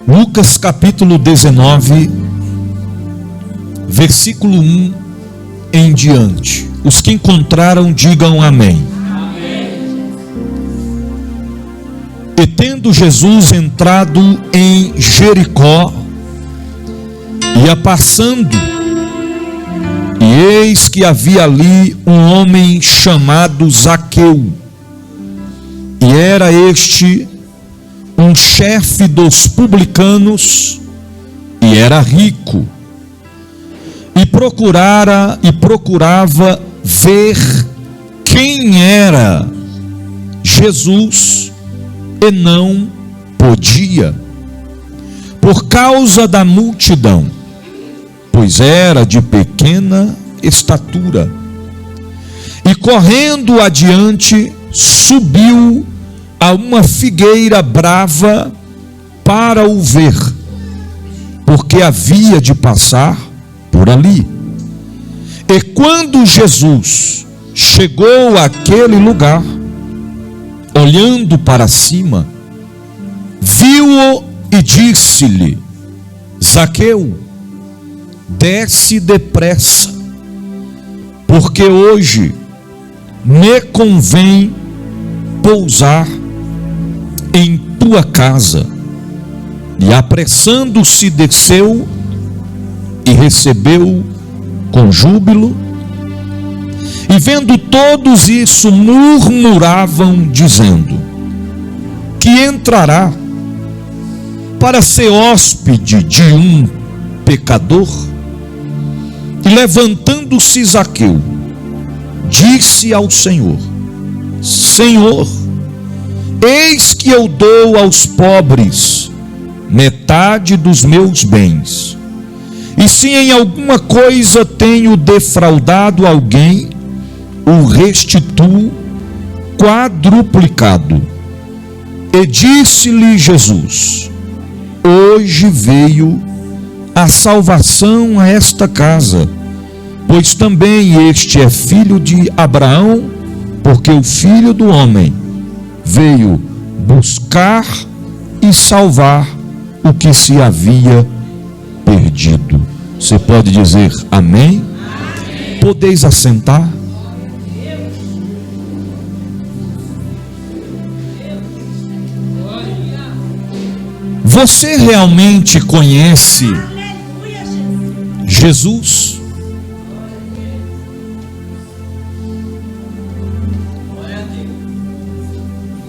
Lucas capítulo 19, versículo 1 em diante. Os que encontraram, digam amém. E tendo Jesus entrado em Jericó, ia passando, e eis que havia ali um homem chamado Zaqueu, e era este um chefe dos publicanos, e era rico, e procurava ver quem era Jesus, e não podia, por causa da multidão, pois era de pequena estatura. E correndo adiante, subiu a uma figueira brava para o ver, porque havia de passar por ali. E quando Jesus chegou àquele lugar, olhando para cima, viu-o e disse-lhe: Zaqueu, desce depressa, porque hoje me convém pousar em tua casa. E apressando-se desceu e recebeu com júbilo. E vendo todos isso, murmuravam, dizendo: que entrará para ser hóspede de um pecador? E levantando-se Zaqueu, disse ao Senhor: Senhor, eis que eu dou aos pobres metade dos meus bens, e se em alguma coisa tenho defraudado alguém, o restituo quadruplicado. E disse-lhe Jesus: hoje veio a salvação a esta casa, pois também este é filho de Abraão, porque o Filho do Homem veio buscar e salvar o que se havia perdido. Você pode dizer amém? Amém. Podeis assentar? Você realmente conhece Jesus?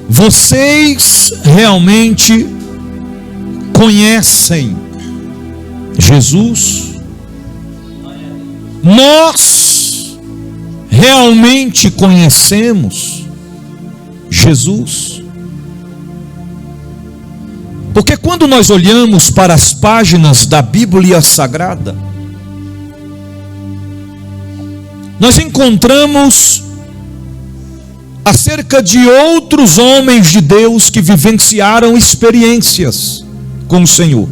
Vocês realmente conhecem Jesus? Nós realmente conhecemos Jesus? Porque quando nós olhamos para as páginas da Bíblia Sagrada, nós encontramos acerca de outros homens de Deus que vivenciaram experiências com o Senhor.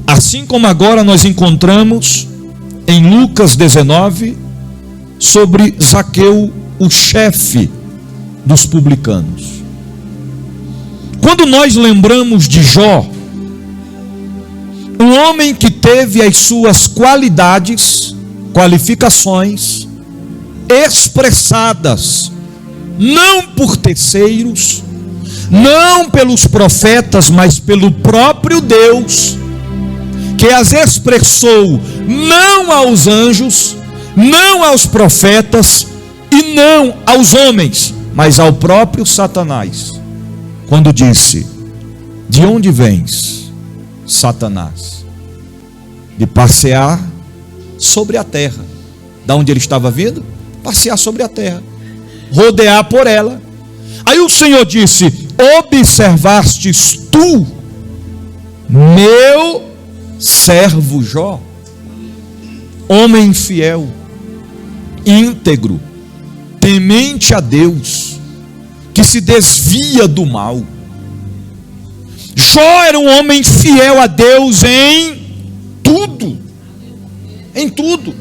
Assim como agora nós encontramos em Lucas 19 sobre Zaqueu, o chefe dos publicanos. Quando nós lembramos de Jó, um homem que teve as suas qualificações expressadas não por terceiros, não pelos profetas, mas pelo próprio Deus, que as expressou não aos anjos, não aos profetas e não aos homens, mas ao próprio Satanás, quando disse: de onde vens, Satanás? De passear sobre a terra. Da onde ele estava vindo? Passear sobre a terra, rodear por ela. Aí o Senhor disse: observastes tu meu servo Jó, homem fiel, íntegro, temente a Deus, que se desvia do mal. Jó era um homem fiel a Deus em tudo, em tudo.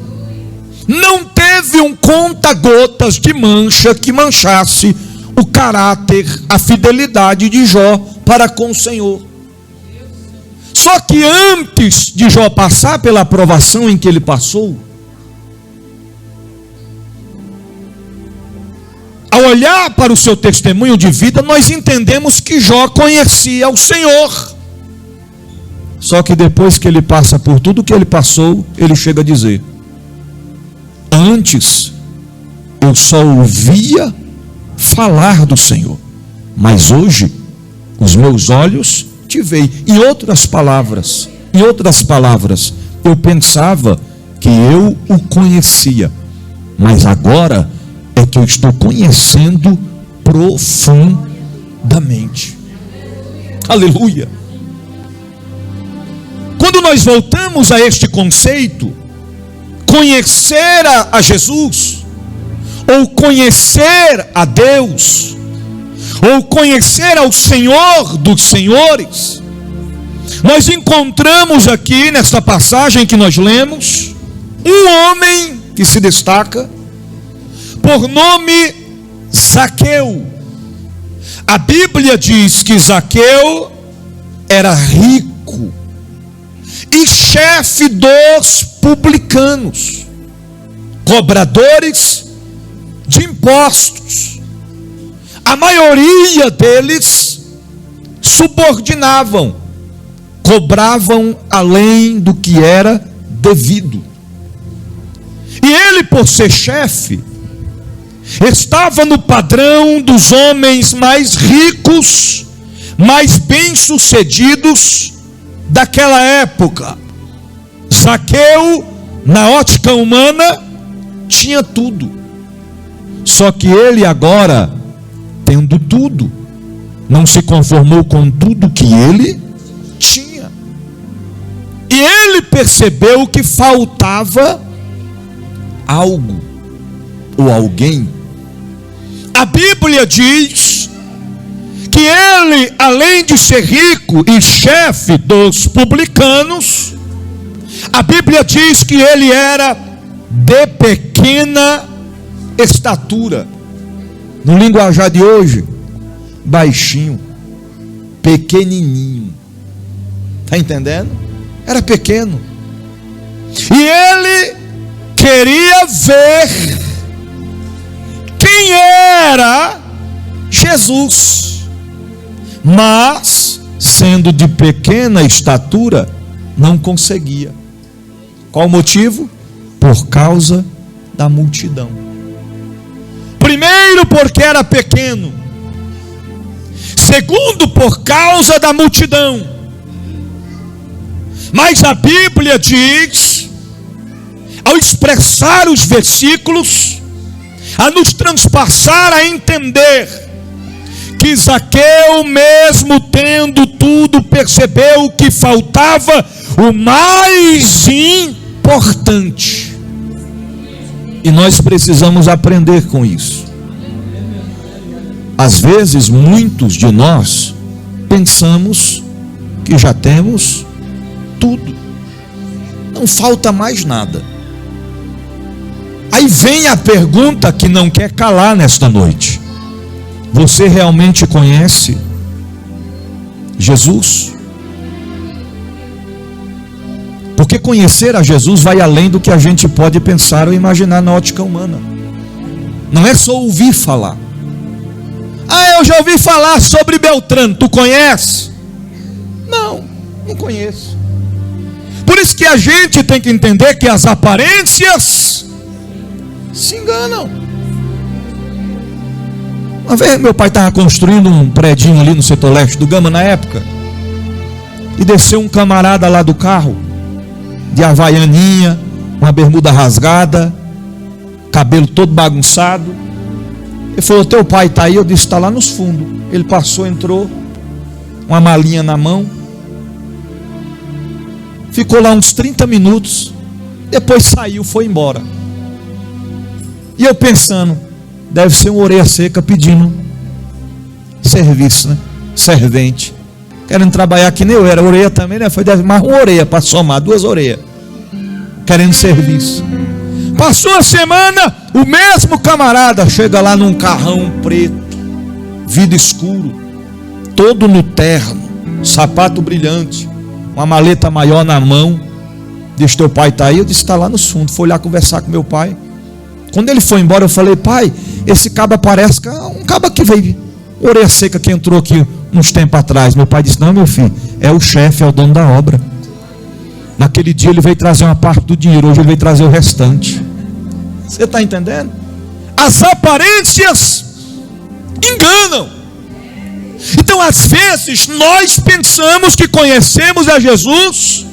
Não teve um conta-gotas de mancha que manchasse o caráter, a fidelidade de Jó para com o Senhor. Só que antes de Jó passar pela aprovação em que ele passou, ao olhar para o seu testemunho de vida, nós entendemos que Jó conhecia o Senhor. Só que depois que ele passa por tudo que ele passou, ele chega a dizer: antes eu só ouvia falar do Senhor, mas hoje os meus olhos te veem. Em outras palavras, eu pensava que eu o conhecia, mas agora é que eu estou conhecendo profundamente. Aleluia! Quando nós voltamos a este conceito, conhecer a Jesus, ou conhecer a Deus, ou conhecer ao Senhor dos Senhores, nós encontramos aqui nesta passagem que nós lemos, um homem que se destaca por nome Zaqueu. A Bíblia diz que Zaqueu era rico e chefe dos publicanos, cobradores de impostos. A maioria deles subordinavam, cobravam além do que era devido. E ele, por ser chefe, estava no padrão dos homens mais ricos, mais bem-sucedidos daquela época. Zaqueu, na ótica humana, tinha tudo. Só que ele agora, tendo tudo, não se conformou com tudo que ele tinha. E ele percebeu que faltava algo ou alguém. A Bíblia diz que ele, além de ser rico e chefe dos publicanos, a Bíblia diz que ele era de pequena estatura. No linguajar de hoje, baixinho, pequenininho. Está entendendo? Era pequeno. E ele queria ver quem era Jesus. Mas, sendo de pequena estatura, não conseguia. Qual o motivo? Por causa da multidão. Primeiro, porque era pequeno. Segundo, por causa da multidão. Mas a Bíblia diz, ao expressar os versículos, a nos transpassar a entender que Zaqueu, mesmo tendo tudo, percebeu que faltava o mais importante. E nós precisamos aprender com isso. Às vezes, muitos de nós pensamos que já temos tudo, não falta mais nada. Aí vem a pergunta que não quer calar nesta noite: você realmente conhece Jesus? Porque conhecer a Jesus vai além do que a gente pode pensar ou imaginar na ótica humana. Não é só ouvir falar. Ah, eu já ouvi falar sobre Beltrano. Tu conhece? Não, não conheço. Por isso que a gente tem que entender que as aparências se enganam. Uma vez meu pai estava construindo um predinho ali no setor leste do Gama na época, e desceu um camarada lá do carro, de havaianinha, uma bermuda rasgada, cabelo todo bagunçado. Ele falou: teu pai está aí? Eu disse: está lá nos fundos. Ele passou, entrou, uma malinha na mão, ficou lá uns 30 minutos, depois saiu, foi embora. E eu pensando, deve ser uma orelha seca pedindo serviço, né? Servente, querendo trabalhar que nem eu era. Orelha também, né? Foi mais uma orelha para somar, 2 orelhas, querendo serviço. Passou a semana, o mesmo camarada chega lá num carrão preto, vidro escuro, todo no terno, sapato brilhante, uma maleta maior na mão. Disse: teu pai está aí? Eu disse: está lá no fundo. Fui lá conversar com meu pai. Quando ele foi embora, eu falei: pai, esse caba parece que é um caba que veio, orelha seca, que entrou aqui uns tempos atrás. Meu pai disse: não, meu filho, é o chefe, é o dono da obra. Naquele dia ele veio trazer uma parte do dinheiro, hoje ele veio trazer o restante. Você está entendendo? As aparências enganam. Então, às vezes, nós pensamos que conhecemos a Jesus,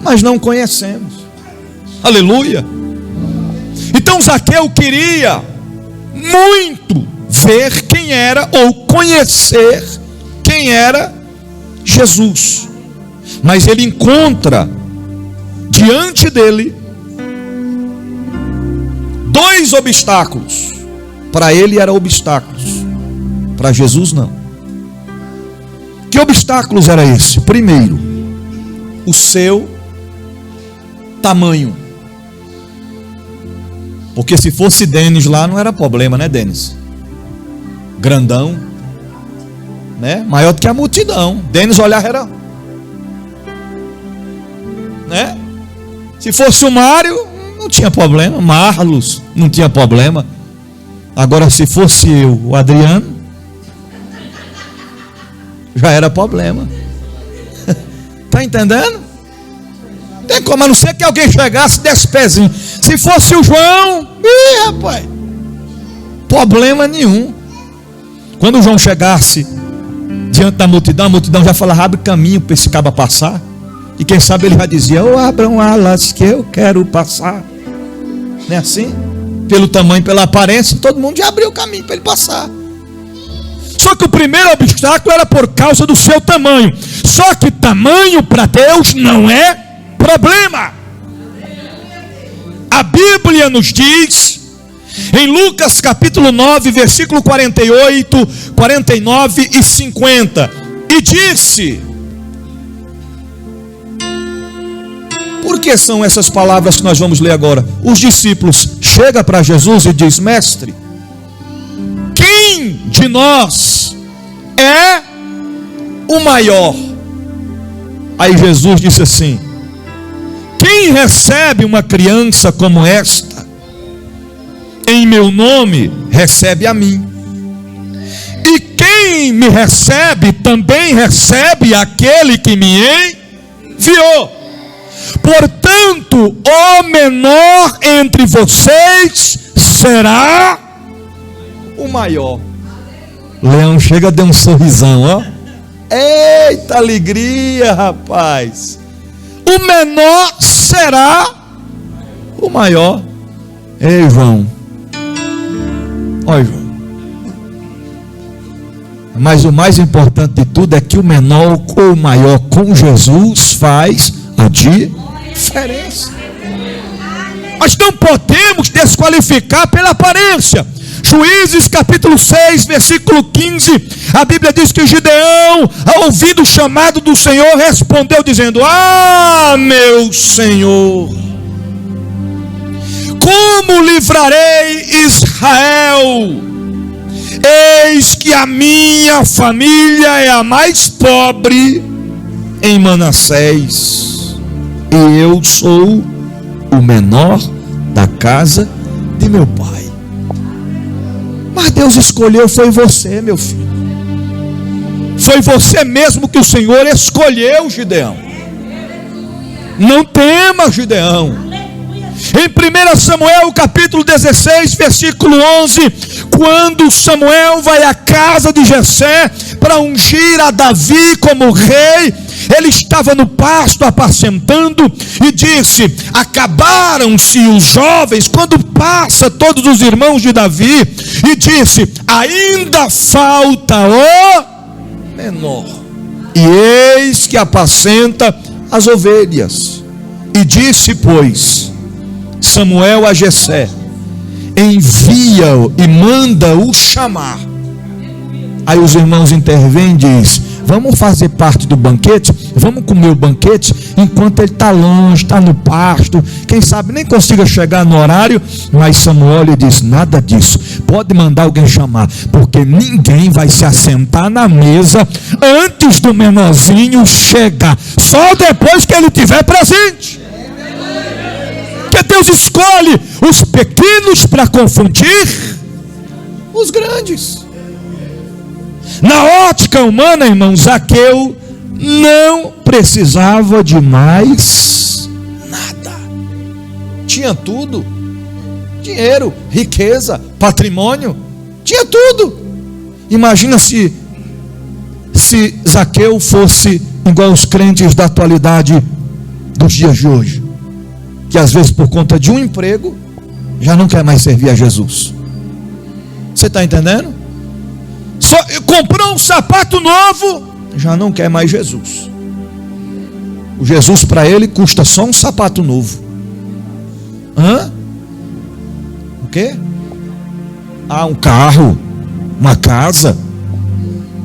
mas não conhecemos. Aleluia. Então, Zaqueu queria muito ver quem era, ou conhecer quem era Jesus. Mas ele encontra diante dele dois obstáculos. Para ele eram obstáculos, para Jesus não. Que obstáculos era esse? Primeiro, o seu tamanho. Porque se fosse Denis lá, não era problema, né, Denis? Grandão, né? Maior do que a multidão. Denis olhar era, né? Se fosse o Mário, não tinha problema. Marlos, não tinha problema. Agora, se fosse eu, o Adriano, já era problema. Tá entendendo? Tem como, a não ser que alguém chegasse e desse pezinho. Se fosse o João, rapaz, problema nenhum. Quando o João chegasse diante da multidão, a multidão já falava: abre caminho para esse caba passar. E quem sabe ele já dizia: abram alas que eu quero passar. Não é assim? Pelo tamanho, pela aparência, todo mundo já abriu o caminho para ele passar. Só que o primeiro obstáculo era por causa do seu tamanho. Só que tamanho para Deus não é problema. A Bíblia nos diz, em Lucas capítulo 9, versículo 48, 49 e 50. E disse... Por que são essas palavras que nós vamos ler agora? Os discípulos chegam para Jesus e diz: mestre, quem de nós é o maior? Aí Jesus disse assim: quem recebe uma criança como esta, em meu nome, recebe a mim. E quem me recebe, também recebe aquele que me enviou. Portanto, o menor entre vocês será o maior. Leão chega, deu um sorrisão, ó. Eita alegria, rapaz. O menor será o maior. Ei, João. Olha, João. Mas o mais importante de tudo é que o menor ou o maior com Jesus faz a diferença. Nós não podemos desqualificar pela aparência. Juízes capítulo 6, versículo 15, a Bíblia diz que Gideão, ao ouvir o chamado do Senhor, respondeu dizendo: ah, meu Senhor, como livrarei Israel? Eis que a minha família é a mais pobre em Manassés, e eu sou o menor da casa de meu pai. Mas Deus escolheu, foi você, meu filho. Foi você mesmo que o Senhor escolheu, Gideão. Não tema, Gideão. Em 1 Samuel capítulo 16, versículo 11, quando Samuel vai à casa de Jessé para ungir a Davi como rei, ele estava no pasto apacentando e disse: acabaram-se os jovens. Quando passa todos os irmãos de Davi, e disse: ainda falta o menor, e eis que apacenta as ovelhas. E disse, pois, Samuel a Jessé: envia-o e manda-o chamar. Aí os irmãos intervêm e diz: vamos fazer parte do banquete, vamos comer o banquete, enquanto ele está longe, está no pasto, quem sabe nem consiga chegar no horário. Mas Samuel lhe diz: nada disso, pode mandar alguém chamar, porque ninguém vai se assentar na mesa antes do menorzinho chegar, só depois que ele estiver presente. Porque Deus escolhe os pequenos para confundir os grandes. Na ótica humana, irmão, Zaqueu não precisava de mais nada. Tinha tudo: dinheiro, riqueza, patrimônio, tinha tudo. Imagina se Zaqueu fosse igual os crentes da atualidade dos dias de hoje, que às vezes por conta de um emprego já não quer mais servir a Jesus. Você está entendendo? Só comprou um sapato novo, já não quer mais Jesus. O Jesus para ele custa só um sapato novo. Hã? O quê? Ah, um carro, uma casa,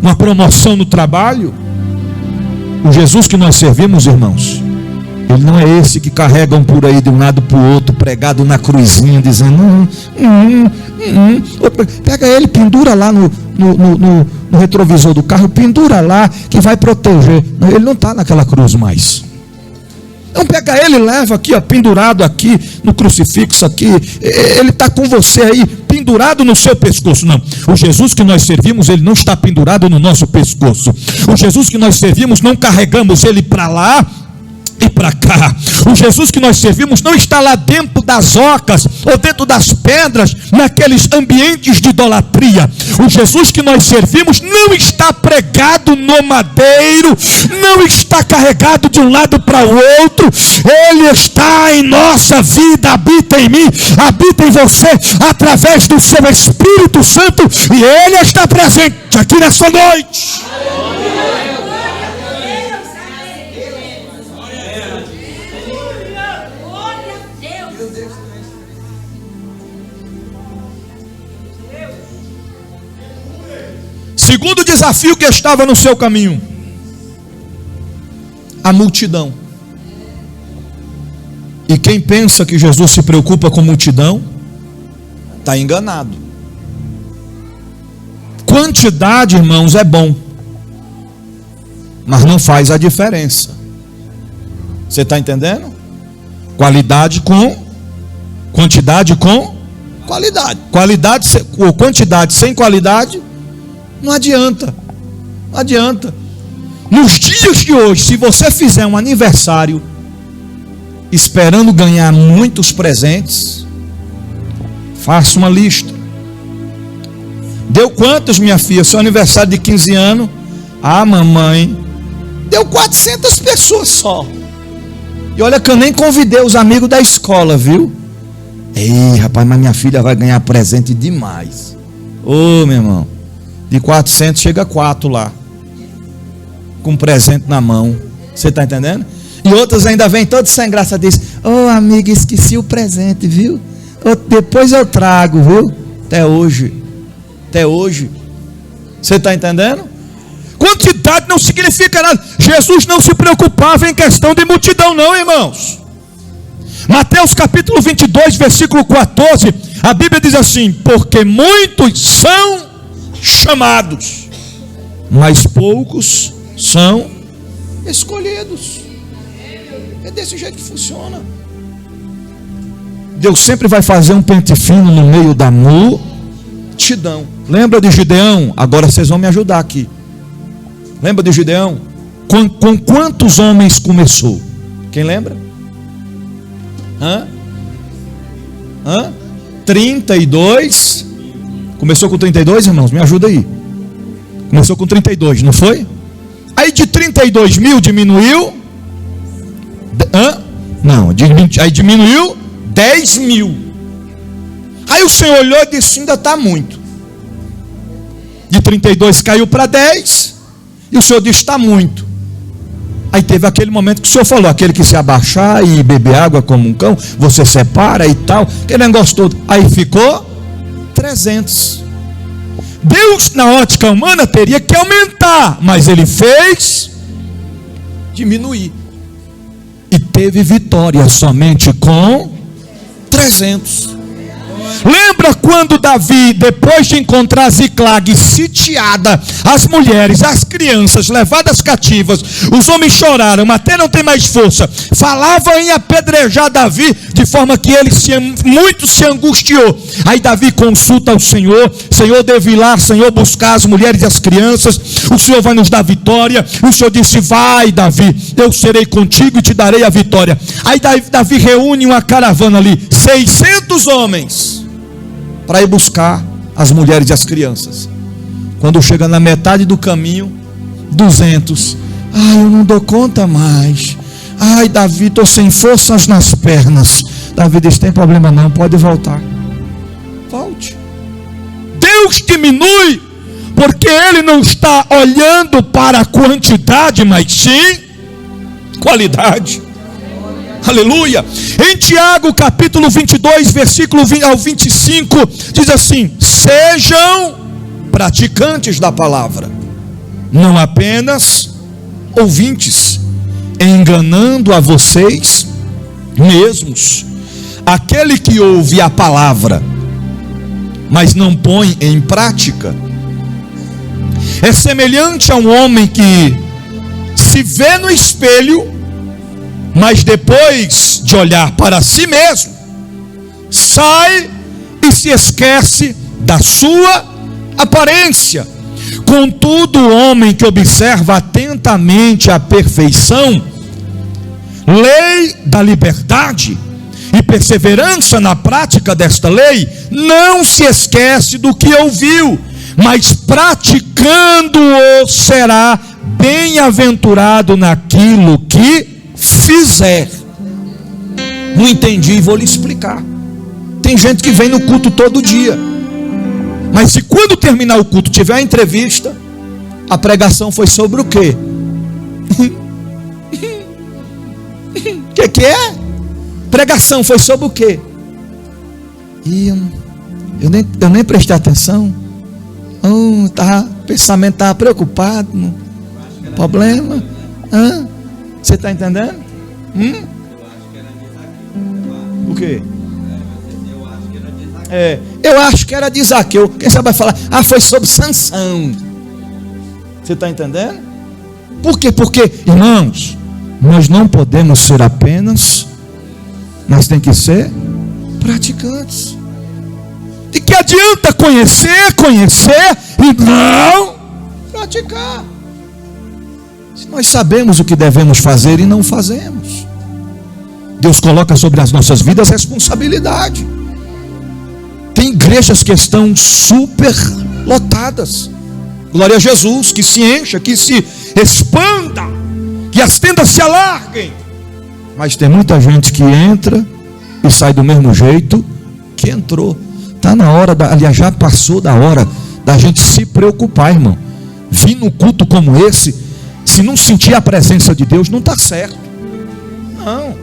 uma promoção no trabalho. O Jesus que nós servimos, irmãos, ele não é esse que carregam por aí de um lado para o outro, pregado na cruzinha, dizendo pega ele, pendura lá no retrovisor do carro, pendura lá que vai proteger. Ele não está naquela cruz mais. Então pega ele e leva aqui, ó, pendurado aqui no crucifixo aqui. Ele está com você aí, pendurado no seu pescoço. Não, o Jesus que nós servimos, ele não está pendurado no nosso pescoço. O Jesus que nós servimos, não carregamos ele para lá e para cá. O Jesus que nós servimos não está lá dentro das ocas ou dentro das pedras, naqueles ambientes de idolatria. O Jesus que nós servimos não está pregado no madeiro, não está carregado de um lado para o outro. Ele está em nossa vida, habita em mim, habita em você, através do seu Espírito Santo, e ele está presente aqui nessa noite. Segundo desafio que estava no seu caminho: a multidão. E quem pensa que Jesus se preocupa com multidão, está enganado. Quantidade, irmãos, é bom, mas não faz a diferença. Você está entendendo? Qualidade com quantidade com qualidade. Qualidade ou quantidade sem qualidade não adianta. Não adianta. Nos dias de hoje, se você fizer um aniversário esperando ganhar muitos presentes, faça uma lista. Deu quantos, minha filha? Seu aniversário de 15 anos? Ah, mamãe, deu 400 pessoas só. E olha que eu nem convidei os amigos da escola, viu? Ei, rapaz, mas minha filha vai ganhar presente demais. Ô, meu irmão, de 400 chega 4 lá, com presente na mão. Você está entendendo? E outros ainda vêm todos sem graça, diz: ô, amiga, esqueci o presente, viu? Depois eu trago, viu? Até hoje. Você está entendendo? Quantidade não significa nada. Jesus não se preocupava em questão de multidão, não, irmãos. Mateus capítulo 22, versículo 14, a Bíblia diz assim: porque muitos são chamados, mas poucos são escolhidos. É desse jeito que funciona. Deus sempre vai fazer um pente fino no meio da multidão. Lembra de Gideão? Agora vocês vão me ajudar aqui. Lembra de Gideão? Com quantos homens começou? Quem lembra? 32. Começou com 32, irmãos? Me ajuda aí. Começou com 32, não foi? Aí de 32 mil diminuiu. Não, aí diminuiu 10 mil. Aí o Senhor olhou e disse: ainda está muito. De 32 caiu para 10. E o Senhor disse: está muito. Aí teve aquele momento que o Senhor falou: aquele que se abaixar e beber água como um cão, você separa e tal, aquele negócio todo. Aí ficou 300. Deus, na ótica humana, teria que aumentar, mas ele fez diminuir. E teve vitória somente com 300. Lembra quando Davi, depois de encontrar Ziclag sitiada, as mulheres, as crianças levadas cativas, os homens choraram, até não tem mais força, falavam em apedrejar Davi, de forma que ele muito se angustiou. Aí Davi consulta ao Senhor: Senhor, devo ir lá, Senhor, buscar as mulheres e as crianças, o Senhor vai nos dar vitória. O Senhor disse: vai, Davi, eu serei contigo e te darei a vitória. Aí Davi reúne uma caravana ali, 600 homens, para ir buscar as mulheres e as crianças. Quando chega na metade do caminho, 200. Eu não dou conta mais. Davi, estou sem forças nas pernas. Davi diz: tem problema não, pode voltar. Volte. Deus diminui, porque Ele não está olhando para a quantidade, mas sim qualidade. Aleluia. Em Tiago capítulo 22, versículo 20 ao 25, diz assim: sejam praticantes da palavra, não apenas ouvintes, enganando a vocês mesmos. Aquele que ouve a palavra, mas não põe em prática, é semelhante a um homem que se vê no espelho, mas depois de olhar para si mesmo, sai e se esquece da sua aparência. Contudo, o homem que observa atentamente a perfeição, lei da liberdade, e perseverança na prática desta lei, não se esquece do que ouviu, mas praticando-o será bem-aventurado naquilo que fizer. Não entendi, vou lhe explicar. Tem gente que vem no culto todo dia, mas se quando terminar o culto tiver a entrevista, a pregação foi sobre o quê? que é? Pregação foi sobre o quê? E eu nem prestei atenção. O pensamento estava preocupado. Problema. Você está entendendo? O quê? Eu acho que era de Zaqueu. Quem sabe vai falar: foi sobre Sansão. Você está entendendo? Por quê? Porque, irmãos, nós não podemos ser apenas, nós temos que ser praticantes. De que adianta conhecer e não praticar? Se nós sabemos o que devemos fazer e não fazemos, Deus coloca sobre as nossas vidas responsabilidade. Tem igrejas que estão super lotadas, glória a Jesus, que se encha, que se expanda, que as tendas se alarguem, mas tem muita gente que entra e sai do mesmo jeito que entrou. Está na hora, aliás, já passou da hora da gente se preocupar, irmão. Vir num culto como esse, se não sentir a presença de Deus, não está certo. Não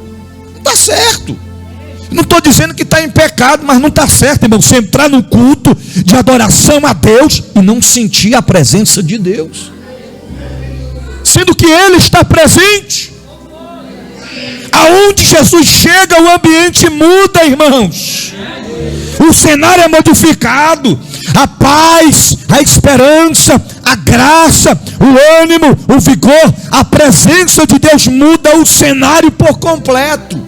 está certo. Não estou dizendo que está em pecado, mas não está certo, irmão, você entrar no culto de adoração a Deus e não sentir a presença de Deus, sendo que Ele está presente. Aonde Jesus chega, o ambiente muda, irmãos. O cenário é modificado. A paz, a esperança, a graça, o ânimo, o vigor, a presença de Deus muda o cenário por completo.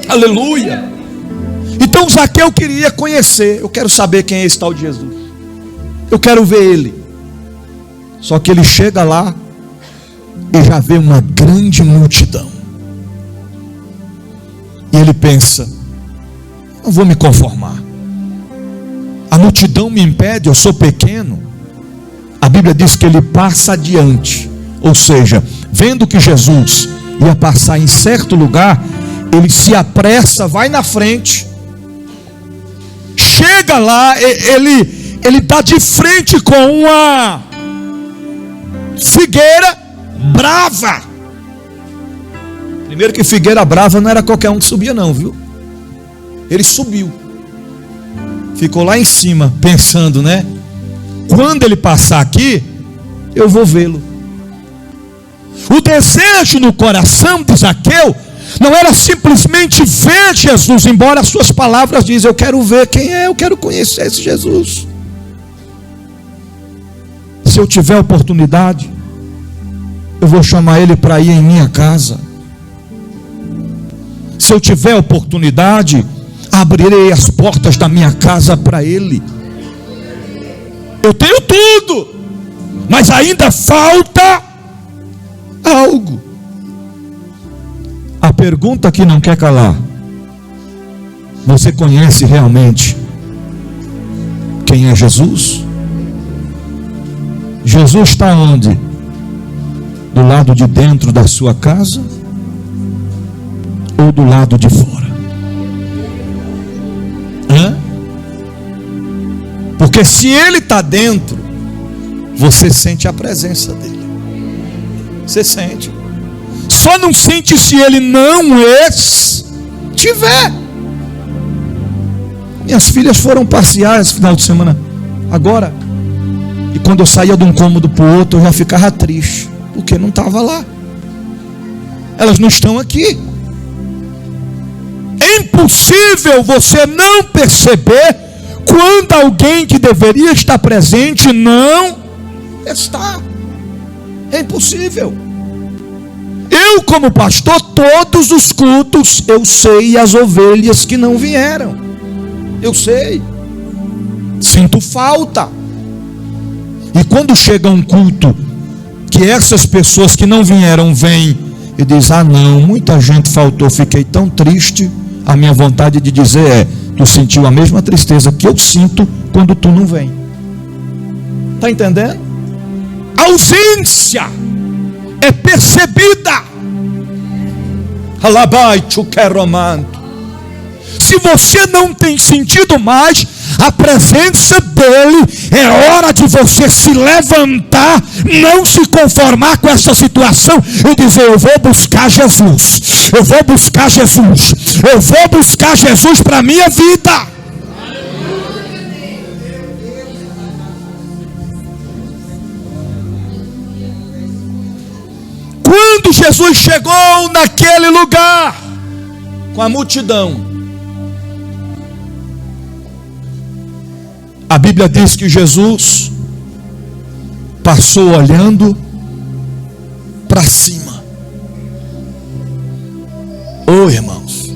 Aleluia. Então Zaqueu queria conhecer. Eu quero saber quem é esse tal de Jesus. Eu quero ver ele. Só que ele chega lá e já vê uma grande multidão. E ele pensa: não vou me conformar. A multidão me impede, eu sou pequeno. A Bíblia diz que ele passa adiante. Ou seja, vendo que Jesus ia passar em certo lugar, ele se apressa, vai na frente. Chega lá, ele está de frente com uma figueira brava. Primeiro que figueira brava não era qualquer um que subia não, viu? Ele subiu. Ficou lá em cima, pensando, né? quando ele passar aqui, eu vou vê-lo. O desejo no coração de Zaqueu não era simplesmente ver Jesus, embora as suas palavras dizem: eu quero ver quem é, eu quero conhecer esse Jesus. Se eu tiver oportunidade, eu vou chamar ele para ir em minha casa. Se eu tiver oportunidade, abrirei as portas da minha casa para ele. Eu tenho tudo, mas ainda falta algo. A pergunta que não quer calar: você conhece realmente quem é Jesus? Jesus está onde? Do lado de dentro da sua casa ou do lado de fora? Porque se ele está dentro, você sente a presença dele. Você sente. Só não sente se ele não estiver. Minhas filhas foram passear esse final de semana agora, e quando eu saía de um cômodo para o outro, eu já ficava triste, porque não estava lá. Elas não estão aqui. É impossível você não perceber quando alguém que deveria estar presente não está. É impossível. Eu, como pastor, todos os cultos eu sei as ovelhas que não vieram. Eu sei. Sinto falta. E quando chega um culto que essas pessoas que não vieram vêm e diz: ah não, muita gente faltou, fiquei tão triste. A minha vontade de dizer é: tu sentiu a mesma tristeza que eu sinto quando tu não vem. Está entendendo? A ausência é percebida. Alabai chuqueromanto. Se você não tem sentido mais a presença dele, é hora de você se levantar, não se conformar com essa situação e dizer: eu vou buscar Jesus, eu vou buscar Jesus, eu vou buscar Jesus para a minha vida. Quando Jesus chegou naquele lugar com a multidão, a Bíblia diz que Jesus passou olhando para cima. Oh, irmãos,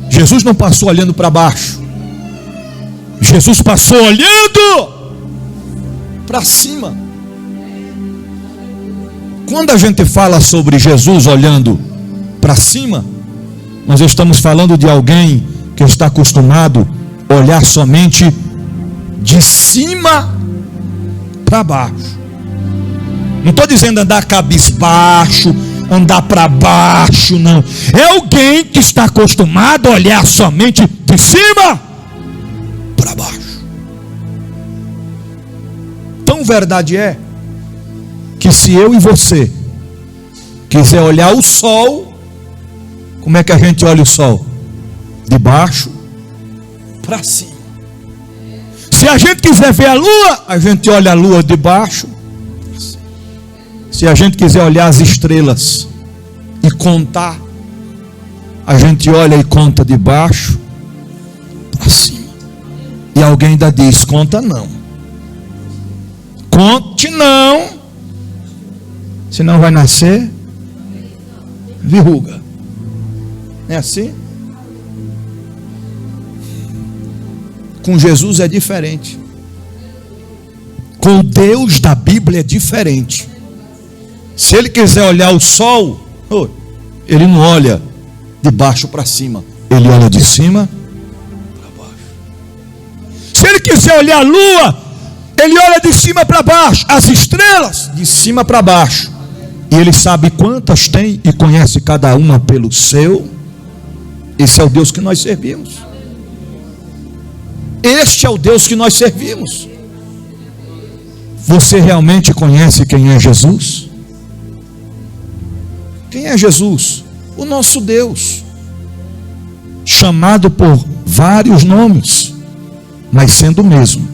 Jesus não passou olhando para baixo. Jesus passou olhando para cima. Quando a gente fala sobre Jesus olhando para cima, nós estamos falando de alguém que está acostumado a olhar somente de cima para baixo. Não estou dizendo andar cabisbaixo, andar para baixo, não. É alguém que está acostumado a olhar somente de cima para baixo. Então, verdade é que se eu e você quiser olhar o sol, como é que a gente olha o sol? De baixo para cima. Se a gente quiser ver a lua, a gente olha a lua de baixo. Se a gente quiser olhar as estrelas e contar, a gente olha e conta de baixo para cima. E alguém ainda diz: conta não. Conte não, senão vai nascer verruga. Não é assim? Com Jesus é diferente. Com o Deus da Bíblia é diferente. Se ele quiser olhar o sol, ele não olha de baixo para cima, ele olha de cima para baixo. Se ele quiser olhar a lua, ele olha de cima para baixo. As estrelas, de cima para baixo. E ele sabe quantas tem e conhece cada uma pelo seu. Esse é o Deus que nós servimos. Este é o Deus que nós servimos. Você realmente conhece quem é Jesus? Quem é Jesus? O nosso Deus, chamado por vários nomes, mas sendo o mesmo.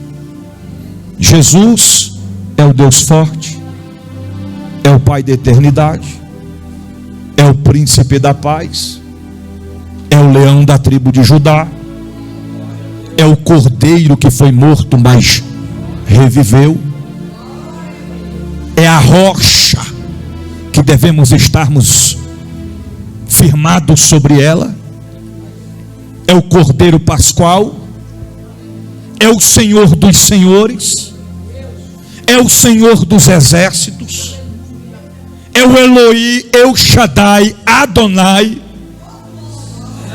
Jesus é o Deus forte, é o Pai da eternidade, é o príncipe da paz, é o leão da tribo de Judá, é o cordeiro que foi morto, mas reviveu, é a rocha que devemos estarmos firmados sobre ela, é o cordeiro pascual, é o Senhor dos senhores, é o Senhor dos exércitos, é o Eloí, El Shaddai, Adonai,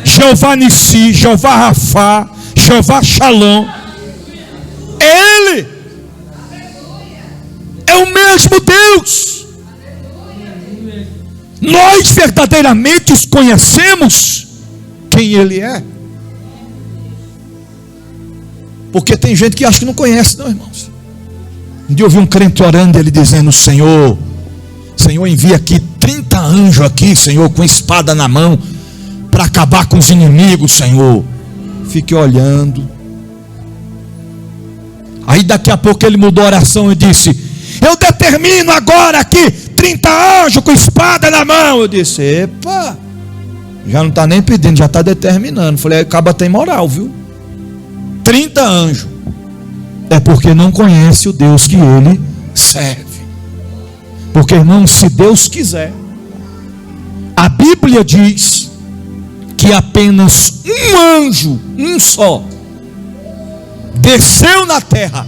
Jeová Nissi, Jeová Rafá, Jeová Shalom. Ele é o mesmo Deus. Nós verdadeiramente conhecemos quem Ele é. Porque tem gente que acha que não conhece, não, irmãos. Um dia eu vi um crente orando, ele dizendo: Senhor, envia aqui 30 anjos aqui, Senhor, com espada na mão, para acabar com os inimigos, Senhor. Fique olhando. Aí daqui a pouco ele mudou a oração e disse: eu determino agora aqui 30 anjos com espada na mão. Eu disse: epa, já não está nem pedindo, já está determinando. Falei: acaba tem moral, viu? 30 anjos. É porque não conhece o Deus que ele serve. Porque, irmão, se Deus quiser, a Bíblia diz que apenas um anjo, um só, desceu na terra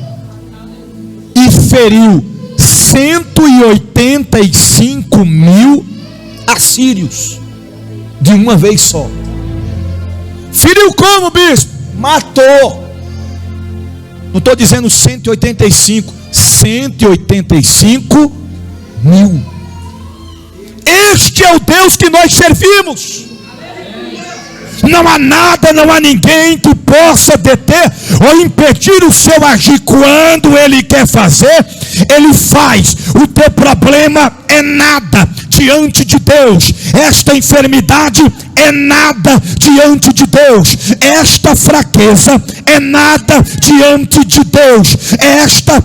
e feriu 185 mil assírios de uma vez só. Feriu como, bispo? Matou. Não estou dizendo 185, 185 mil. Este é o Deus que nós servimos. Não há nada, não há ninguém que possa deter ou impedir o seu agir. Quando Ele quer fazer, Ele faz. O teu problema é nada diante de Deus. Esta enfermidade é nada diante de Deus. Esta fraqueza é nada diante de Deus. Esta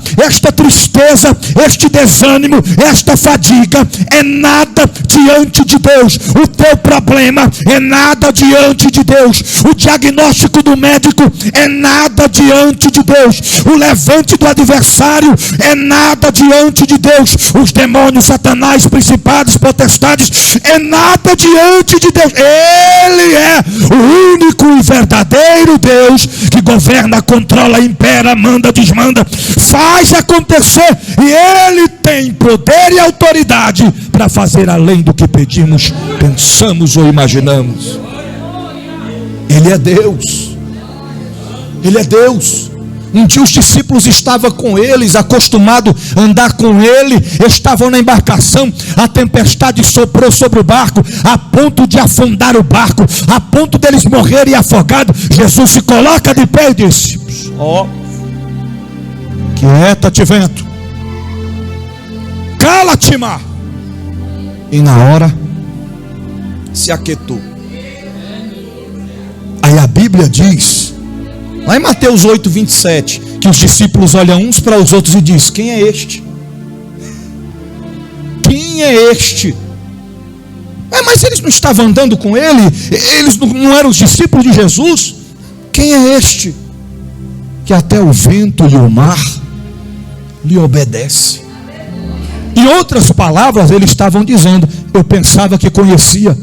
tristeza, este desânimo, esta fadiga é nada diante de Deus. O teu problema é nada diante de Deus. O diagnóstico do médico é nada diante de Deus. O levante do adversário é nada diante de Deus. Os demônios, Satanás, principados, potestades, é nada diante de Deus. Ele é o único e verdadeiro Deus que governa, controla, impera, manda, desmanda, faz acontecer, e Ele tem poder e autoridade para fazer além do que pedimos, pensamos ou imaginamos. Ele é Deus. Ele é Deus. Um dia os discípulos estavam com eles, acostumados a andar com ele, estavam na embarcação, a tempestade soprou sobre o barco, a ponto de afundar o barco, a ponto deles morrerem afogados. Jesus se coloca de pé e disse: ó, quieta-te, vento, cala-te, mar. E na hora se aquietou. Aí a Bíblia diz, lá em Mateus 8, 27, que os discípulos olham uns para os outros e dizem: quem é este? Quem é este? Mas eles não estavam andando com ele? Eles não eram os discípulos de Jesus? Quem é este? Que até o vento e o mar lhe obedece. Em outras palavras, eles estavam dizendo: eu pensava que conhecia,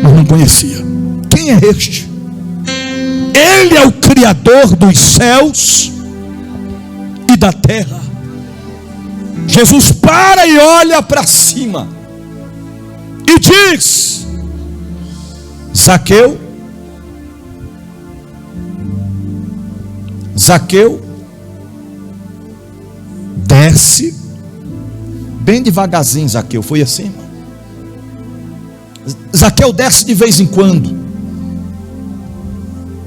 mas não conhecia. Quem é este? Ele é o Criador dos céus e da terra. Jesus para e olha para cima e diz: Zaqueu, Zaqueu, desce. Bem devagarzinho, Zaqueu, foi assim, irmão. Zaqueu desce de vez em quando.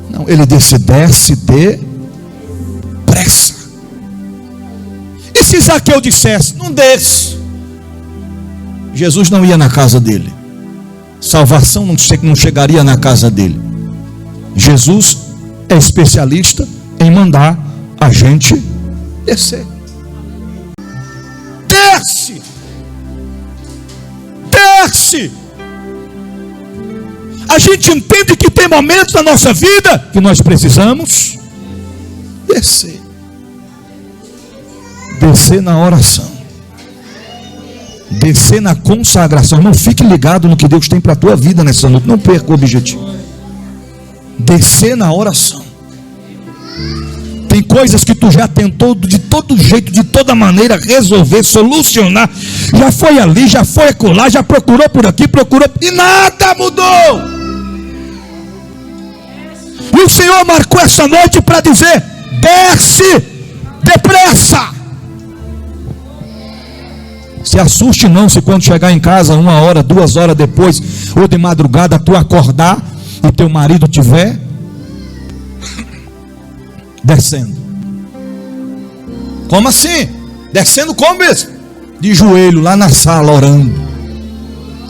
Não, ele disse: desce depressa. E se Zaqueu dissesse: não desce, Jesus não ia na casa dele, salvação não chegaria na casa dele. Jesus é especialista em mandar a gente descer. desce. A gente entende que tem momentos na nossa vida que nós precisamos descer. Descer na oração. Descer na consagração. Não fique ligado no que Deus tem para a tua vida nessa noite. Não perca o objetivo. Descer na oração. Tem coisas que tu já tentou de todo jeito, de toda maneira resolver, solucionar. Já foi ali, já foi acolá, já procurou por aqui, procurou e nada mudou. E o Senhor marcou essa noite para dizer: desce depressa. Se assuste não se quando chegar em casa 1 hora, 2 horas depois, ou de madrugada, tu acordar e teu marido tiver descendo. Como assim? Descendo como mesmo? De joelho lá na sala, orando,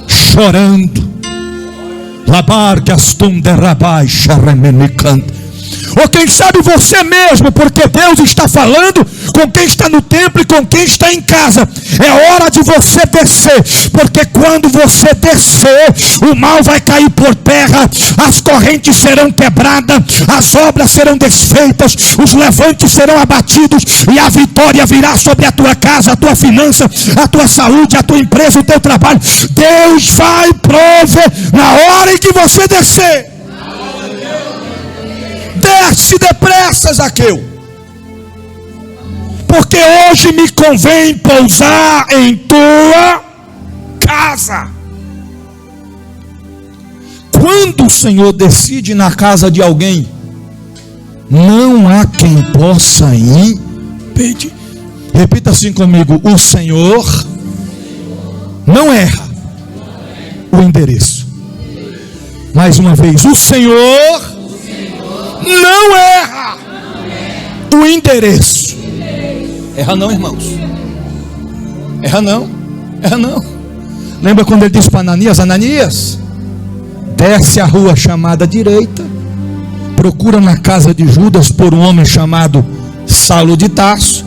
chorando. Labar que as tunderrabai charremenicanta. Ou quem sabe você mesmo, porque Deus está falando com quem está no templo e com quem está em casa. É hora de você descer, porque quando você descer, o mal vai cair por terra, as correntes serão quebradas, as obras serão desfeitas, os levantes serão abatidos e a vitória virá sobre a tua casa, a tua finança, a tua saúde, a tua empresa, o teu trabalho. Deus vai prover na hora em que você descer. Desce depressa, Zaqueu, porque hoje me convém pousar em tua casa. Quando o Senhor decide na casa de alguém, não há quem possa impedir. Repita assim comigo: o Senhor não erra o endereço. Mais uma vez: o Senhor não erra o endereço. Erra não, irmãos. Erra não. Erra não. Lembra quando ele disse para Ananias: Ananias, desce a rua chamada direita, procura na casa de Judas por um homem chamado Saulo de Tarso.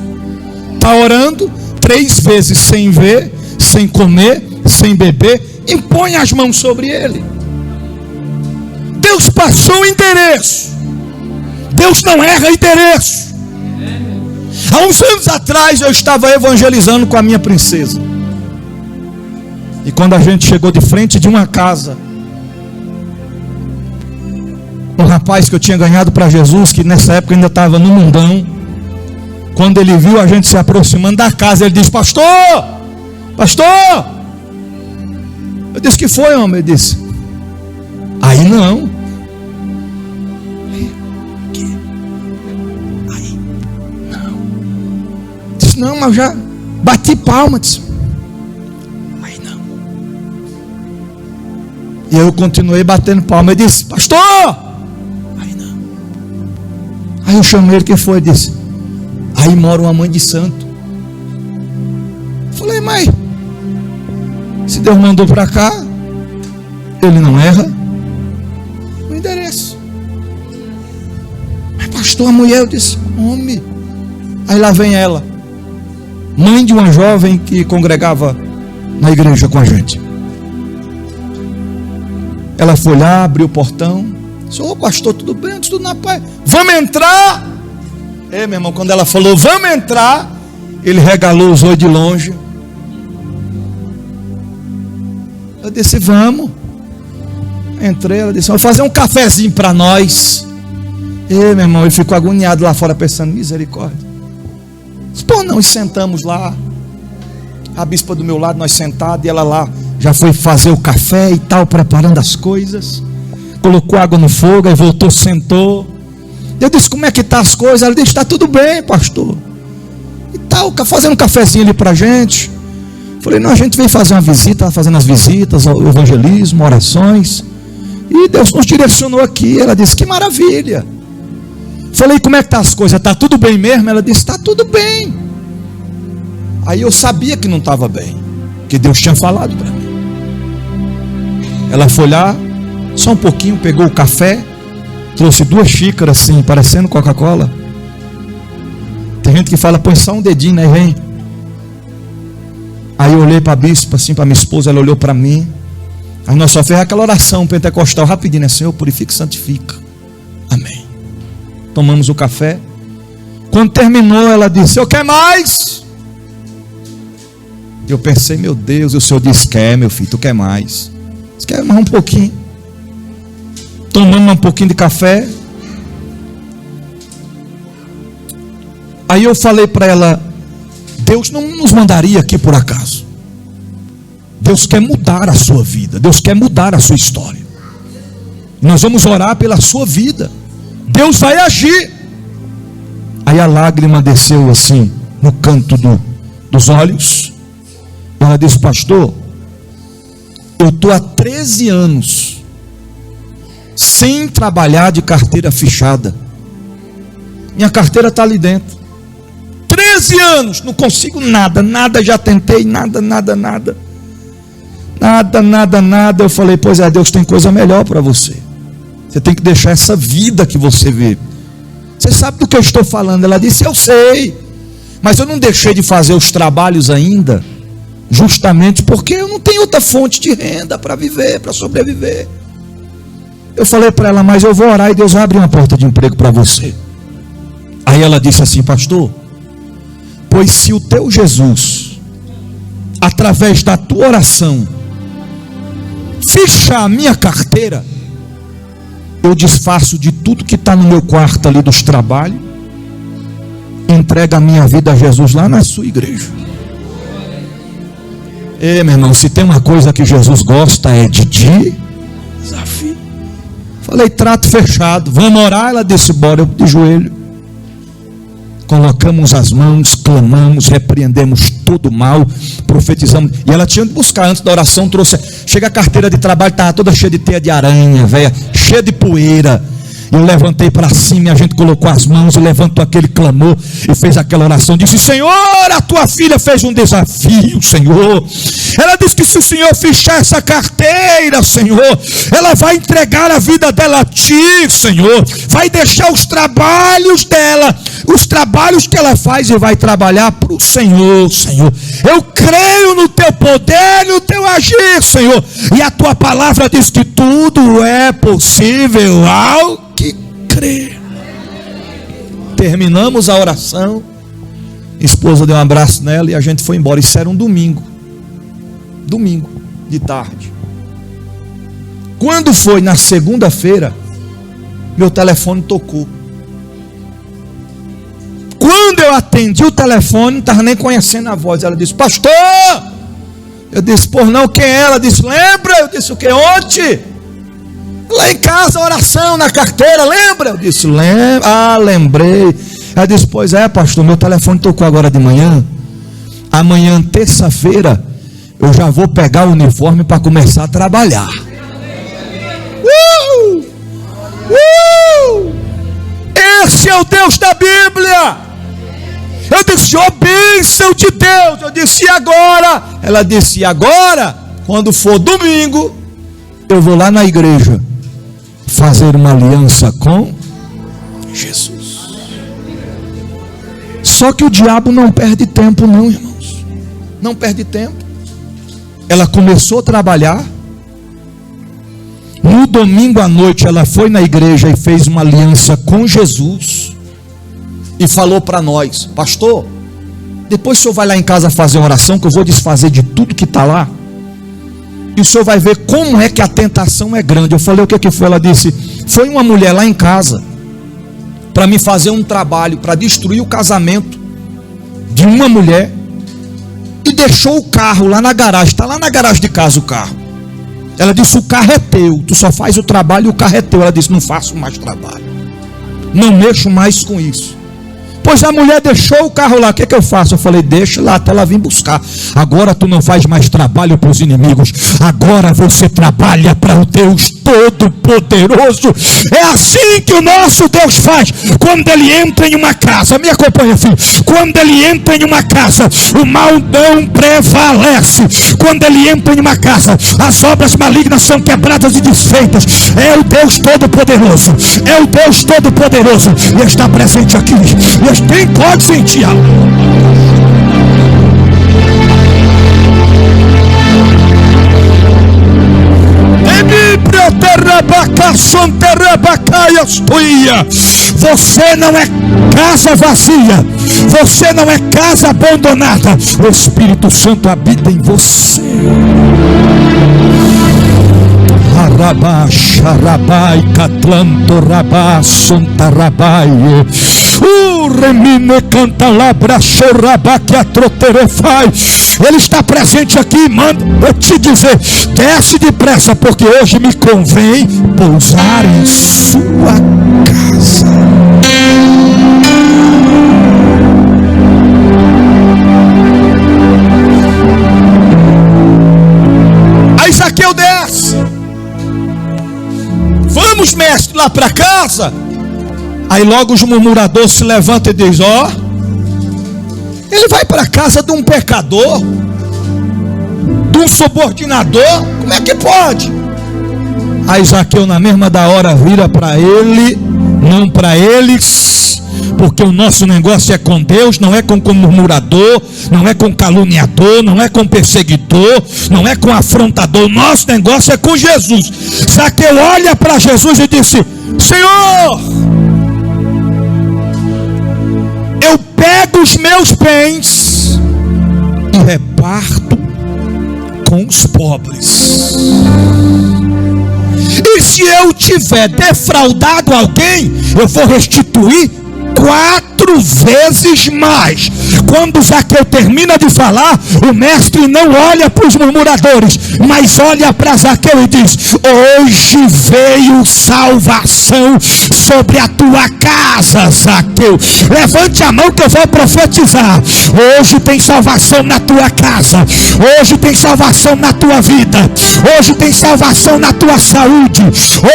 Está orando 3 vezes sem ver, sem comer, sem beber. Impõe as mãos sobre ele. Deus passou o endereço. Deus não erra endereço. Há uns anos atrás eu estava evangelizando com a minha princesa. E quando a gente chegou de frente de uma casa, um rapaz que eu tinha ganhado para Jesus, que nessa época ainda estava no mundão, quando ele viu a gente se aproximando da casa, ele disse: pastor, pastor. Eu disse: que foi, homem? Ele disse: aí não. Não, mas eu já bati palma. Disse: aí não. E eu continuei batendo palma. Ele disse: pastor, aí não. Aí eu chamei ele: que foi? Ele disse: aí mora uma mãe de santo. Falei: mas se Deus mandou para cá, ele não erra o endereço. Mas pastor, a mulher, eu disse: homem. Aí lá vem ela, mãe de uma jovem que congregava na igreja com a gente. Ela foi lá, abriu o portão, disse: ô pastor, tudo bem? Tudo na paz? Vamos entrar? Meu irmão, quando ela falou vamos entrar, ele regalou os olhos de longe. Eu disse: vamos. Entrei, ela disse: vou fazer um cafezinho para nós. Meu irmão, ele ficou agoniado lá fora pensando: misericórdia. Pô, não, e sentamos lá, a bispa do meu lado, nós sentados, e ela lá já foi fazer o café e tal, preparando as coisas, colocou água no fogo, aí voltou, sentou. Eu disse: como é que tá as coisas? Ela disse: está tudo bem, pastor, e tal, fazendo um cafezinho ali pra gente. Falei: não, a gente veio fazer uma visita, fazendo as visitas, o evangelismo, orações, e Deus nos direcionou aqui. Ela disse: que maravilha. Falei: como é que tá as coisas? Está tudo bem mesmo? Ela disse: está tudo bem. Aí eu sabia que não estava bem, que Deus tinha falado para mim. Ela foi lá, só um pouquinho, pegou o café, trouxe 2 xícaras assim, parecendo Coca-Cola. Tem gente que fala: põe só um dedinho, né? Vem. Aí eu olhei para a bispa, assim, para minha esposa, ela olhou para mim. A nossa fé é aquela oração pentecostal rapidinho, né? Senhor, purifica e santifica. Amém. Tomamos o café. Quando terminou, ela disse: eu quero mais. Eu pensei: meu Deus. E o Senhor disse: quer, meu filho, tu quer mais. Você quer mais um pouquinho. Tomamos um pouquinho de café. Aí eu falei para ela: Deus não nos mandaria aqui por acaso. Deus quer mudar a sua vida. Deus quer mudar a sua história. Nós vamos orar pela sua vida. Deus vai agir. Aí a lágrima desceu assim no canto dos olhos. Ela disse: pastor, eu estou há 13 anos sem trabalhar de carteira fechada. Minha carteira está ali dentro. 13 anos, não consigo nada, já tentei, nada. Eu falei: pois é, Deus tem coisa melhor para você. Você tem que deixar essa vida que você vê. Você sabe do que eu estou falando? Ela disse: eu sei, mas eu não deixei de fazer os trabalhos ainda, justamente porque eu não tenho outra fonte de renda para viver, para sobreviver. Eu falei para ela: mas eu vou orar e Deus vai abrir uma porta de emprego para você. Aí ela disse assim: pastor, pois se o teu Jesus, através da tua oração, fechar a minha carteira, eu desfaço de tudo que está no meu quarto ali dos trabalhos, entrega a minha vida a Jesus lá na sua igreja. Meu irmão, se tem uma coisa que Jesus gosta é de desafio. Falei: trato fechado, vamos orar? Ela disse: bora. Eu de joelho, colocamos as mãos, clamamos, repreendemos todo mal, profetizamos. E ela tinha de buscar antes da oração, trouxe. Chega a carteira de trabalho, estava toda cheia de teia de aranha, velha, cheia de poeira. Eu levantei para cima e a gente colocou as mãos e levantou aquele clamor e fez aquela oração. Disse: Senhor, a tua filha fez um desafio, Senhor. Ela disse que se o Senhor fechar essa carteira, Senhor, ela vai entregar a vida dela a Ti, Senhor. Vai deixar os trabalhos dela, os trabalhos que ela faz, e vai trabalhar para o Senhor, Senhor. Eu creio no Teu poder, no Teu agir, Senhor. E a Tua palavra diz que tudo é possível ao que crê. Terminamos a oração. A esposa deu um abraço nela e a gente foi embora. Isso era um domingo de tarde. Quando foi na segunda-feira, meu telefone tocou. Quando eu atendi o telefone, não estava nem conhecendo a voz. Ela disse: pastor. Eu disse: por não, quem é? Ela disse: lembra? Eu disse: o que? Ontem lá em casa, oração na carteira, lembra? Eu disse: lembra? Ah, lembrei. Ela disse: pois é, pastor, meu telefone tocou agora de manhã. Amanhã, terça-feira, eu já vou pegar o uniforme para começar a trabalhar. Esse é o Deus da Bíblia. Eu disse: ó, bênção de Deus. Eu disse: e agora? Ela disse: e agora? Quando for domingo, eu vou lá na igreja fazer uma aliança com Jesus. Só que o diabo não perde tempo não, irmãos. Não perde tempo. Ela começou a trabalhar. No domingo à noite ela foi na igreja e fez uma aliança com Jesus. E falou para nós: pastor, depois o senhor vai lá em casa fazer uma oração, que eu vou desfazer de tudo que está lá. E o senhor vai ver como é que a tentação é grande. Eu falei: o que foi? Ela disse: foi uma mulher lá em casa para me fazer um trabalho para destruir o casamento de uma mulher, e deixou o carro lá na garagem. Está lá na garagem de casa o carro. Ela disse: o carro é teu, tu só faz o trabalho e o carro é teu. Ela disse: não faço mais trabalho, não mexo mais com isso. Pois a mulher deixou o carro lá, o que eu faço? Eu falei: deixa lá até ela vir buscar. Agora tu não faz mais trabalho para os inimigos, agora você trabalha para o Deus Todo-Poderoso. É assim que o nosso Deus faz. Quando Ele entra em uma casa, me acompanha, filho. Quando Ele entra em uma casa, o mal não prevalece. Quando Ele entra em uma casa, as obras malignas são quebradas e desfeitas. É o Deus Todo-Poderoso, é o Deus Todo-Poderoso, e está presente aqui. Quem pode sentir algo? Você não é casa vazia, você não é casa abandonada. O Espírito Santo habita em você. Arabá, xarabai, catlanto, rabá, santa rabai. Remine canta labra, xorabá, que atroterefai. Ele está presente aqui, manda eu te dizer, desce depressa, porque hoje me convém pousar em sua casa. Aí Zaqueu desce. Vamos, mestre, lá para casa. Aí logo os murmuradores se levantam e dizem: ó, ele vai para a casa de um pecador, de um subordinador, como é que pode? Aí Zaqueu na mesma da hora vira para ele, não para eles, porque o nosso negócio é com Deus, não é com murmurador, não é com caluniador, não é com perseguidor, não é com afrontador. O nosso negócio é com Jesus. Zaqueu olha para Jesus e disse: Senhor, eu pego os meus bens e reparto com os pobres. E se eu tiver defraudado alguém, eu vou restituir 4 vezes mais. Quando Zaqueu termina de falar, o mestre não olha para os murmuradores, mas olha para Zaqueu e diz: hoje veio salvação sobre a tua casa, Zaqueu. Levante a mão que eu vou profetizar. Hoje tem salvação na tua casa, hoje tem salvação na tua vida, hoje tem salvação na tua saúde,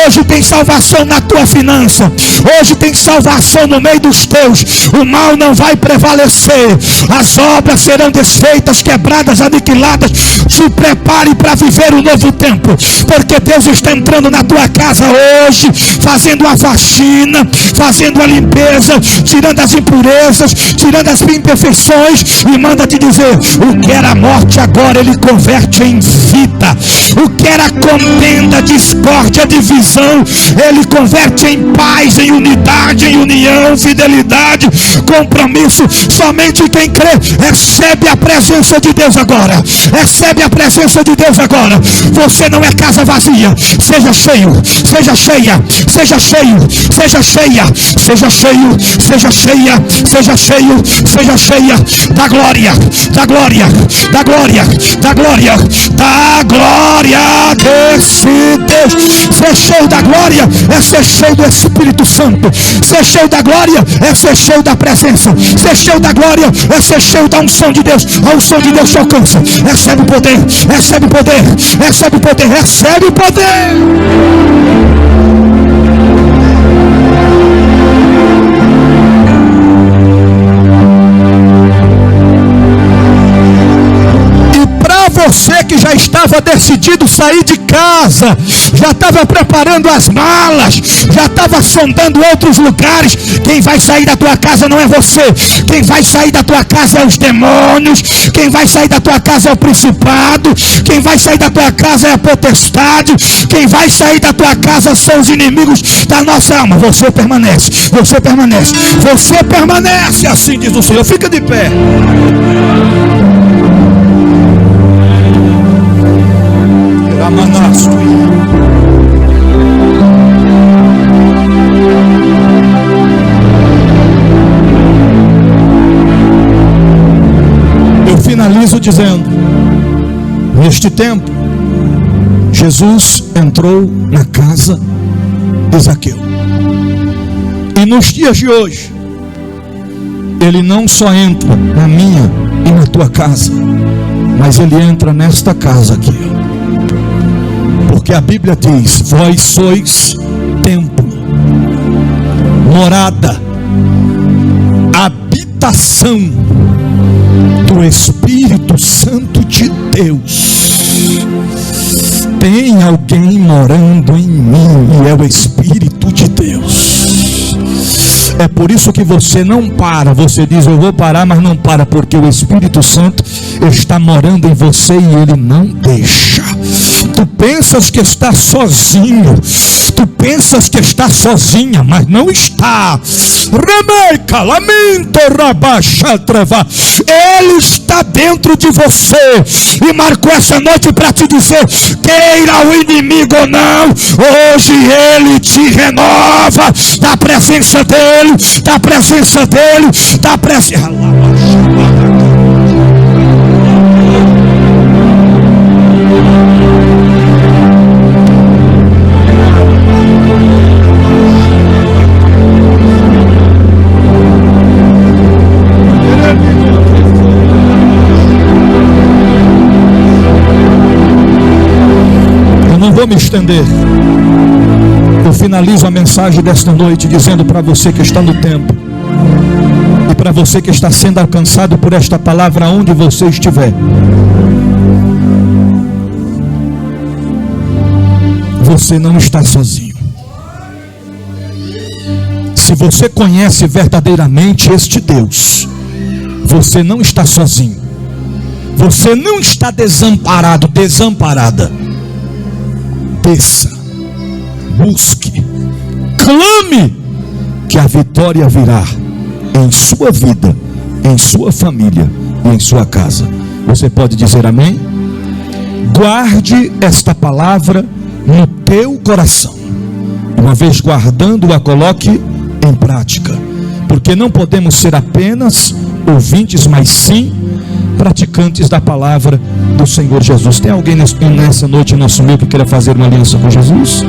hoje tem salvação na tua finança, hoje tem salvação no meio dos teus. O mal não vai prevalecer, as obras serão desfeitas, quebradas, aniquiladas. Se prepare para viver um novo tempo, porque Deus está entrando na tua casa hoje, fazendo a faxina, fazendo a limpeza, tirando as impurezas, tirando as imperfeições, e manda te dizer: o que era morte agora Ele converte em vida, o que era contenda, discórdia, divisão, Ele converte em paz, em unidade, em união, fidelidade, compromisso. Somente quem crê recebe a presença de Deus agora, recebe a presença de Deus agora. Você não é casa vazia. Seja cheio, seja cheia, seja cheio, seja cheia, seja cheio, seja cheia, seja cheio, seja cheia da glória, da glória, da glória, da glória, da glória desse Deus. Ser cheio da glória é ser cheio do Espírito Santo. Ser cheio da glória é ser cheio da presença. Ser cheio da glória é ser cheio da unção de Deus. A unção de Deus te alcança. Recebe o poder, recebe o poder, recebe o poder, recebe o poder. Você que já estava decidido sair de casa, já estava preparando as malas, já estava sondando outros lugares. Quem vai sair da tua casa não é você. Quem vai sair da tua casa é os demônios. Quem vai sair da tua casa é o principado. Quem vai sair da tua casa é a potestade. Quem vai sair da tua casa são os inimigos da nossa alma. Você permanece, você permanece, você permanece. Assim diz o Senhor. Fica de pé. Eu finalizo dizendo: neste tempo, Jesus entrou na casa de Zaqueu. E nos dias de hoje, Ele não só entra na minha e na tua casa, mas Ele entra nesta casa aqui. Porque a Bíblia diz: vós sois templo, morada, habitação do Espírito Santo de Deus. Tem alguém morando em mim, e é o Espírito de Deus. É por isso que você não para. Você diz: eu vou parar, mas não para, porque o Espírito Santo está morando em você e Ele não deixa. Tu pensas que está sozinho, tu pensas que está sozinha, mas não está. Ele está dentro de você e marcou essa noite para te dizer: queira o inimigo ou não, hoje ele te renova da presença dele, da presença dele, da presença. Vou me estender. Eu finalizo a mensagem desta noite dizendo para você que está no templo e para você que está sendo alcançado por esta palavra onde você estiver: você não está sozinho. Se você conhece verdadeiramente este Deus, você não está sozinho. Você não está desamparado, desamparada. Desça, busque, clame, que a vitória virá em sua vida, em sua família e em sua casa. Você pode dizer amém? Guarde esta palavra no teu coração. Uma vez guardando-a, coloque em prática, porque não podemos ser apenas ouvintes, mas sim praticantes da palavra do Senhor Jesus. Tem alguém nessa noite, nosso meio, que queira fazer uma aliança com Jesus?